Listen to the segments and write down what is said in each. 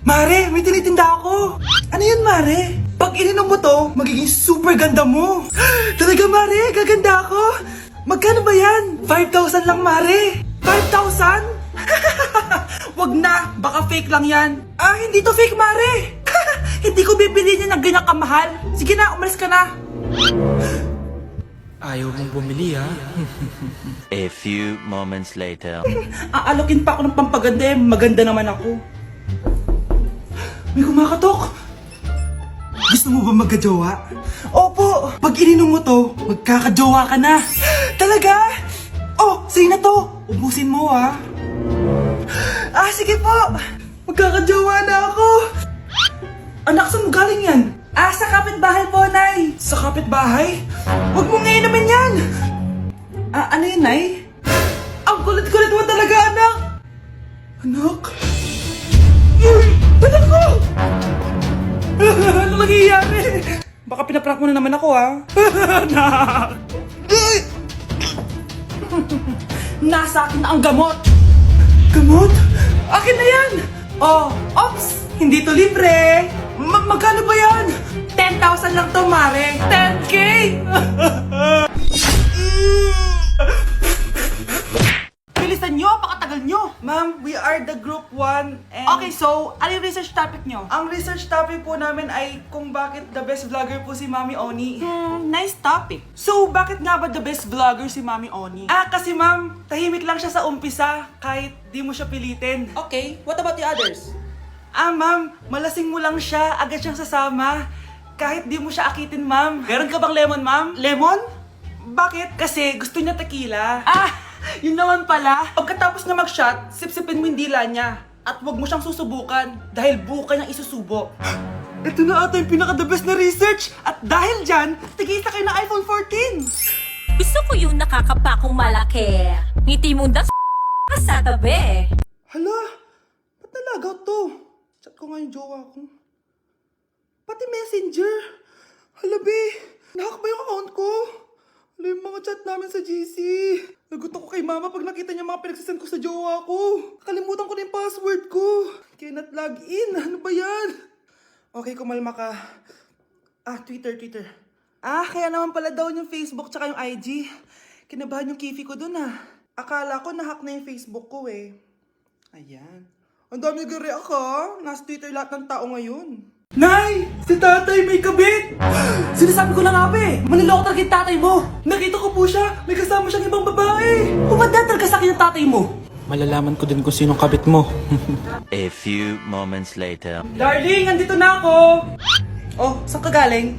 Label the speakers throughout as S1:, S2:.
S1: Mare, may tinitinda ako. Ano yun, Mare? Pag ininom mo to, magiging super ganda mo. Talaga, Mare, gaganda ako. Magkano ba yan? 5,000 lang, Mare. 5,000? Wag na, baka fake lang yan. Ah, hindi to fake, Mare. Hindi ko bibili niya ng ganyan kamahal. Sige na, umalis ka na. Ayaw mong bumili, ha?
S2: A few moments later.
S1: Aalokin pa ako ng pampaganda, maganda naman ako. May kumakatok. Gusto mo ba magkajowa? Opo, pag ininom mo to, magkakajowa ka na. Talaga? Oh, sige na to. Ubusin mo, ha? Ah, sige po. Magkakajowa na ako. Anak, saan mo galing yan? Ah, sa kapitbahay po, Nay. Sa kapitbahay? Huwag mo nga inumin yan. Ah, ano yun, Nay? Ang kulit-kulit mo talaga, anak. Anak? Uy! Anak ko! Ano nangyayari? Baka pinaprank mo na naman ako, ha? Anak! Nasa akin na ang gamot! Gamot? Akin na yan! Oh, ops! Hindi to libre! Magkano ba yan? 10,000 lang to, Mare! 10K! Bilisan nyo! Pakatagal nyo! Ma'am, we are the group 1 and... Okay, so, ano yung research topic nyo? Ang research topic po namin ay kung bakit the best vlogger po si Mami Oni. Nice topic. So, bakit nga ba the best vlogger si Mami Oni? Ah, kasi ma'am, tahimik lang siya sa umpisa kahit di mo siya pilitin. Okay, what about the others? Ah, ma'am, malasing mo lang siya, agad siyang sasama. Kahit di mo siya akitin, ma'am. Meron ka bang lemon, ma'am? Lemon? Bakit? Kasi gusto niya tequila. Ah, yun naman pala. Pagkatapos na mag-shot, sipsipin mo yung dila niya. At huwag mo siyang susubukan dahil buka niyang isusubo. Ito na ata yung pinaka-the best na research. At dahil dyan, tigisa kayo ng iPhone 14.
S3: Gusto ko yung nakakapakong malaki. Ngiti mo das sa tabi.
S1: Hala, ba't nalagaw to? Chat ko nga yung jowa ko. Pati messenger. Hala, be. Nahack ba yung account ko? Hala, yung mga chat namin sa GC. Nagot ako kay mama pag nakita niya mga pinagsasend ko sa jowa ko. Nakalimutan ko na yung password ko. Cannot log in. Ano ba yan? Okay, kumalma ka. Ah, Twitter. Ah, kaya naman pala daw yung Facebook tsaka yung IG. Kinabahan yung kifi ko dun, ah. Akala ko nahack na yung Facebook ko, eh. Ayan. Ang dami nag-react, ha? Nasa Twitter lahat ng tao ngayon. Nay! Si tatay may kabit! Sinasabi ko na nga, be! Maniloko talaga yung tatay mo! Nakita ko po siya! May kasama siyang ibang babae! Umanda talaga sa akin yung tatay mo! Malalaman ko din kung sinong kabit mo.
S2: A few moments later.
S1: Darling, andito na ako! Oh, saan ka galing?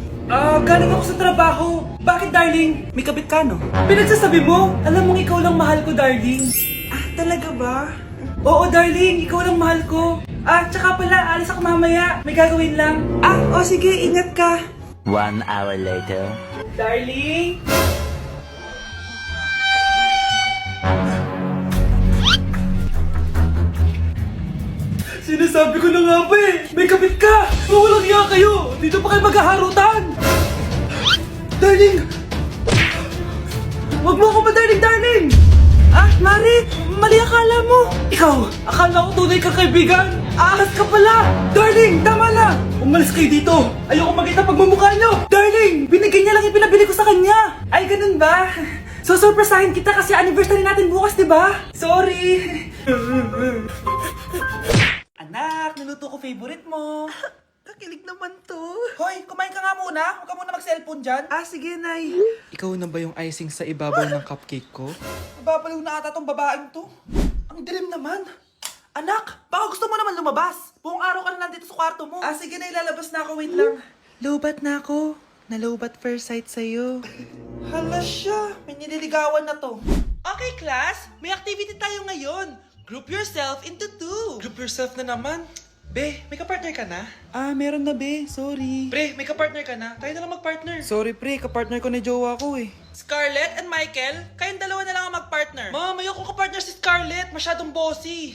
S1: Galing ako sa trabaho. Bakit, darling? May kabit ka, no? Pinagsasabi mo? Alam mong ikaw lang mahal ko, darling. Ah, talaga ba? Oo, darling. Ikaw lang mahal ko. Ah, tsaka pala, alis ako mamaya. May gagawin lang. Ah, oh, sige. Ingat ka.
S2: 1 hour later.
S1: Darling? Sinasabi ko na nga ba eh! May kabit ka! Mawalang iya kayo! Dito pa kayo maghaharutan! Darling! Huwag mo ako ba, darling! Ah, Mari! Mali akala mo! Ikaw! Akala ko tunay kang kaibigan! Ahas ka pala! Darling! Tama na! Umalis kayo dito! Ayoko makita pagmumukha nyo! Darling! Binigay niya lang yung pinabili ko sa kanya! Ay, ganun ba? So, surpresahin kita kasi anniversary natin bukas, diba? Sorry! Anak, niluto ko favorite mo. Kakilig naman to. Hoy, kumain ka nga muna. Huwag ka muna mag-cellphone dyan. Ah, sige, Nay.
S4: Ikaw na ba yung icing sa ibabaw ng cupcake ko?
S1: Nababaliw na ata tong babaeng to. Ang dilim naman. Anak, baka gusto mo naman lumabas. Buong araw ka na nandito sa kwarto mo. Ah, sige na, ilalabas na ako. Wait lang. Lobat na ako. Nalobat first sight sa'yo. Hala siya. May nililigawan na to. Okay, class. May activity tayo ngayon. Group yourself into 2.
S4: Group yourself na naman. Be, may kapartner ka na?
S1: Ah, meron na, be. Sorry.
S4: Pre, may kapartner ka na? Tayo na lang magpartner.
S1: Sorry, pre. Kapartner ko ni jowa ko, eh.
S4: Scarlett and Michael, kayong dalawa na lang ang magpartner. Ma'am, ayoko kapartner si Scarlett. Masyadong bossy.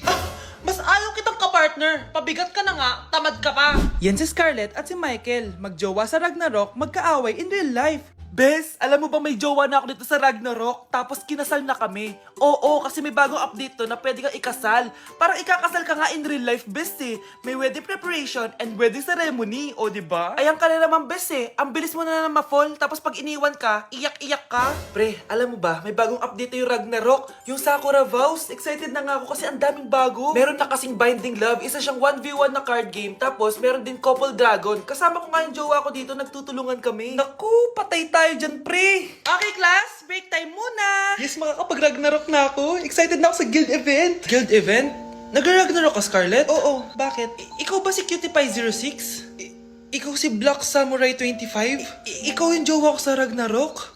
S4: Mas ayaw kitang kapartner. Pabigat ka na nga, tamad ka pa.
S1: Yan si Scarlett at si Michael. Magjowa sa Ragnarok, magkaaway in real life.
S4: Bes, alam mo ba may jowa na ako dito sa Ragnarok? Tapos kinasal na kami. Oo, kasi may bagong update to na pwede kang ikasal. Parang ikakasal ka nga in real life, bes eh. May wedding preparation and wedding ceremony, o diba? Ayan ka na naman, bes eh. Ang bilis mo na ma-fall, tapos pag iniwan ka, iyak-iyak ka. Pre, alam mo ba, may bagong update na yung Ragnarok. Yung Sakura Vows. Excited na nga ako kasi ang daming bago. Meron na kasing Binding Love, isa siyang 1v1 na card game. Tapos meron din Couple Dragon. Kasama ko nga yung jowa ko dito, nagtutulungan kami. Naku, patay tayo dyan, pre. Okay, class, break time muna. Yes, makakapag-Ragnarok na ako. Excited na ako sa guild event. Guild event? Nag-Ragnarok ka, Scarlett? Oo, bakit? Ikaw ba si Cutie Pie 06? Ikaw si Black Samurai 25? Ikaw yung jowa ko sa Ragnarok?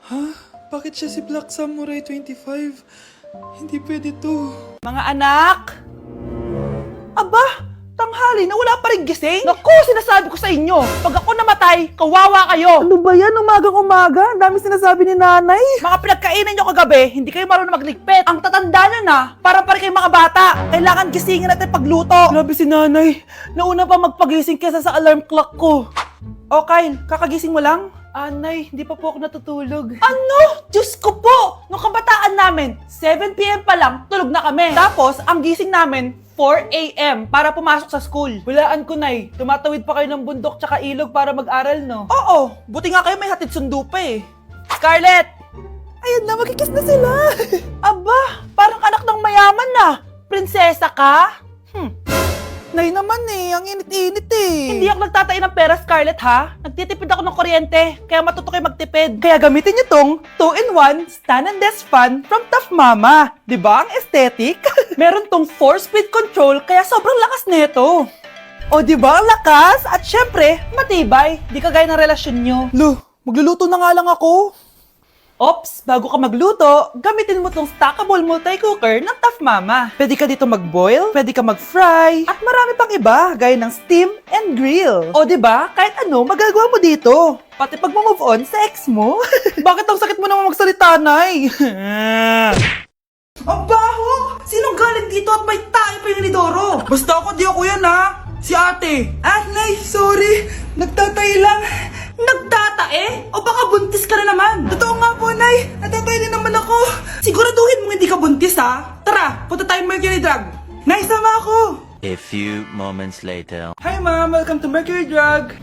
S4: Ha? Bakit siya si Black Samurai 25? Hindi pwede to. Mga anak! Aba! Tanghali na wala pa rin gising? Naku, sinasabi ko sa inyo, pag ako namatay, kawawa kayo. Ano ba yan? Umagang-umaga? Ang dami sinasabi ni nanay. Mga pinagkainan nyo kagabi, hindi kayo marunong magligpit. Ang tatanda nyo na, parang kayong mga bata. Kailangan gisingin natin pagluto. Grabe si nanay. Nauna pa magpagising kesa sa alarm clock ko. O Kyle, kakagising mo lang? Nay, hindi pa po ako natutulog. Ano? Diyos ko po! Nung kabataan namin, 7 p.m. pa lang, tulog na kami. Tapos, ang gising namin, 4 a.m. para pumasok sa school. Hulaan ko, Nay. Tumatawid pa kayo ng bundok tsaka ilog para mag-aral, no? Oo! Buti nga kayo may hatid sundo pa eh. Scarlett! Ayun na, magkikis na sila. Aba, parang anak ng mayaman na. Prinsesa ka? Nay naman eh, ang init-init eh. Hindi ako nagtatain ng pera, Scarlett, ha? Nagtitipid ako ng kuryente, kaya matuto kayo magtipid. Kaya gamitin niyo tong 2-in-1 Stand and Desk Fan from Tough Mama. Diba ang aesthetic? Meron tong 4-speed control, kaya sobrang lakas nito. O diba ang lakas? At syempre, matibay. Di kagaya ng relasyon nyo. Lo, magluluto na nga lang ako. Ops, bago ka magluto, gamitin mo tong stackable multi-cooker ng Tough Mama. Pwede ka dito mag-boil, pwede ka mag-fry, at marami pang iba, gaya ng steam and grill. O diba, kahit ano, magagawa mo dito. Pati pag move on sa ex mo. Bakit ang sakit mo naman magsalita, Nay? Ang baho! Sinong galing dito at may tayo pa yung inidoro? Basta ako, di ako yan ha! Si ate! Nay, sorry! Nagtatay lang! Nagtatae? O baka buntis ka na naman? Totoo nga po, Nay! Natatay din naman ako! Siguraduhin mong hindi ka buntis ha! Tara, punta tayo Mercury Drug! Nay, sama ako!
S2: A few moments later.
S4: Hi ma'am! Welcome to Mercury Drug!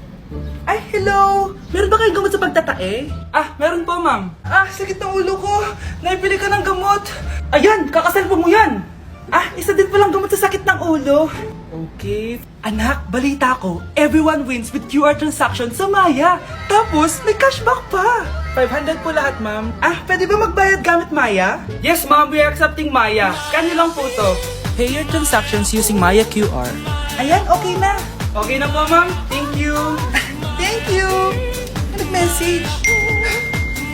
S4: Ay, hello! Meron ba kayong gamot sa pagtatae? Meron po, ma'am. Sakit ng ulo ko. Naipili ka ng gamot. Ayan, kakaselfon mo yan. Isa din palang gamot sa sakit ng ulo. Okay. Anak, balita ko, everyone wins with QR transaction sa Maya. Tapos, may cashback pa. 500 po lahat, ma'am. Pwede ba magbayad gamit Maya? Yes, ma'am. We are accepting Maya. Kano lang po to? Pay your transactions using Maya QR. Ayan, okay na. Okay na po, ma'am. Thank you. Thank you. Nag-message.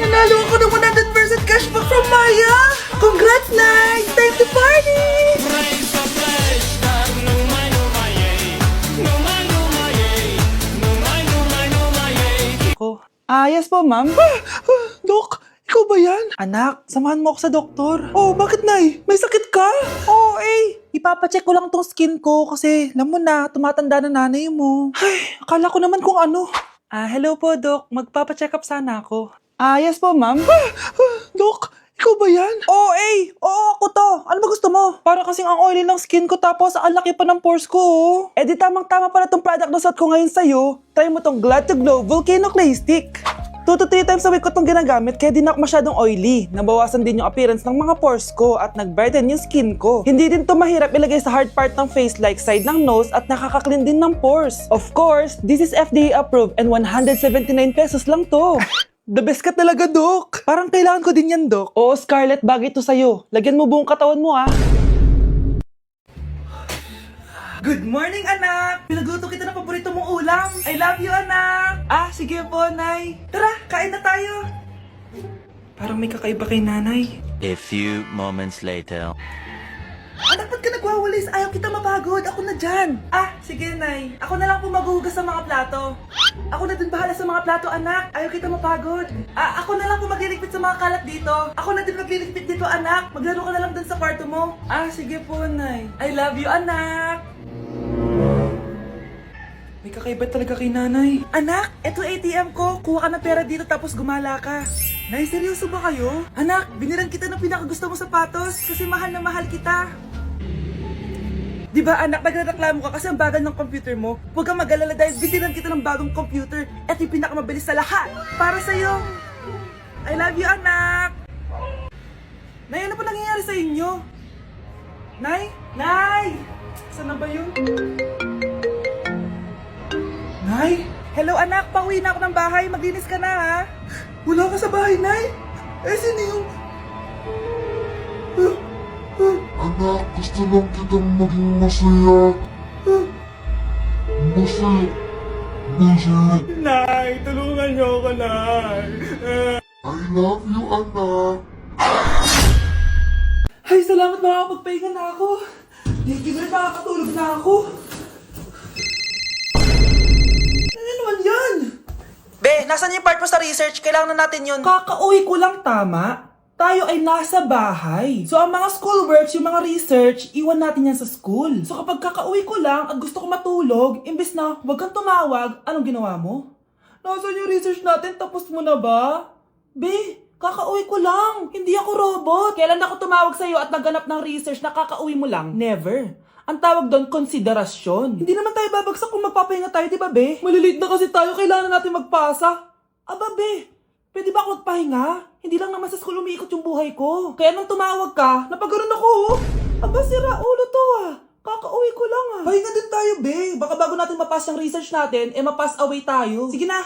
S4: Nanalo ako ng 100% cashback from Maya. Congrats, Nay! Time to party! Yes po, ma'am. Dok, ikaw ba yan? Anak, samahan mo ako sa doktor. Oh, bakit, Nay? May sakit ka? Oo, ipapacheck ko lang tong skin ko kasi alam mo na, tumatanda na nanay mo. Ay, akala ko naman kung ano. Hello po, Dok. Magpapacheck up sana ako. Yes po, ma'am. Dok, ikaw ba yan? Oo, ako to. Ano ba gusto mo? Para kasing ang oily ng skin ko tapos ang laki pa ng pores ko, oh. Di tamang-tama pala tong product na suot ko ngayon sa'yo. Try mo tong Glad to Glow Volcano Clay Stick. 2 to 3 times a week ko itong ginagamit kaya di na ako masyadong oily. Nabawasan din yung appearance ng mga pores ko at nag-brighten yung skin ko. Hindi din to mahirap ilagay sa hard part ng face like side ng nose at nakaka-clean din ng pores. Of course, this is FDA approved and 179 pesos lang to. The best ka talaga, Dok. Parang kailangan ko din yan, Dok. Oo, Scarlett, bagay to sa'yo. Lagyan mo buong katawan mo, Good morning, anak! Pinagluto kita ng paborito mong ulam. I love you, anak! Sige po, Nay. Tara, kain na tayo. Parang may kakaiba kay nanay.
S2: A few moments later.
S4: Anak, ba't ka nagwawalis? Ayaw kita mapagod. Ako na dyan. Sige, Nay. Ako na lang po maghuhugas sa mga plato. Ako na din bahala sa mga plato, anak. Ayaw kita mapagod. Ako na lang po magliligpit sa mga kalat dito. Ako na din magliligpit dito, anak. Maglaro ka na lang dun sa kwarto mo. Sige po, Nay. I love you, anak. May
S1: kakaiba talaga kay nanay.
S4: Anak, eto ATM ko. Kuha ka ng pera dito tapos gumala ka. Nay, seryoso ba kayo? Anak, biniran kita ng pinakagusto mo sapatos kasi mahal na mahal kita. Di ba anak, nagreklamo ka kasi ang bagal ng computer mo? Huwag kang mag-alala dahil biniran kita ng bagong computer. Eto yung pinakamabilis sa lahat. Para sa'yo. I love you, anak. Nay, ano pa nangyayari sa inyo? Nay? Nay! Saan na ba yun? Nay? Hello anak, pauwi na ako ng bahay. Maglinis ka na ha.
S1: Wala ka sa bahay, Nay? Eh, sino yung...
S5: Anak, gusto lang kitang maging masaya. Masaya. Masaya.
S1: Nay, tulungan niyo ako, Nay.
S5: I love you, anak.
S1: Ay, salamat, makakapagpahinga na ako. Hindi na makakatulog na ako. Ano naman yan?
S4: Be, nasan yung part mo sa research? Kailangan na natin yun.
S1: Kakauwi ko lang, tama? Tayo ay nasa bahay. So, ang mga schoolworks, yung mga research, iwan natin yan sa school. So, kapag kakauwi ko lang at gusto ko matulog, imbes na huwag kang tumawag, anong ginawa mo? Nasaan yung research natin? Tapos mo na ba? Be, kakauwi ko lang. Hindi ako robot. Kailan ako tumawag sa'yo at nagganap ng research na kakauwi mo lang? Never. Ang tawag doon, konsiderasyon. Hindi naman tayo babagsak kung magpapahinga tayo, di ba, be? Malilate na kasi tayo, kailangan natin magpasa. Aba, be, pwede ba ako magpahinga? Hindi lang naman sa school umiikot yung buhay ko. Kaya nung tumawag ka, napagaron ako, oh. Aba, sira ulo to, ah. Kakauwi ko lang, ah. Pahinga din tayo, be. Baka bago natin mapass yung research natin, mapass away tayo. Sige na.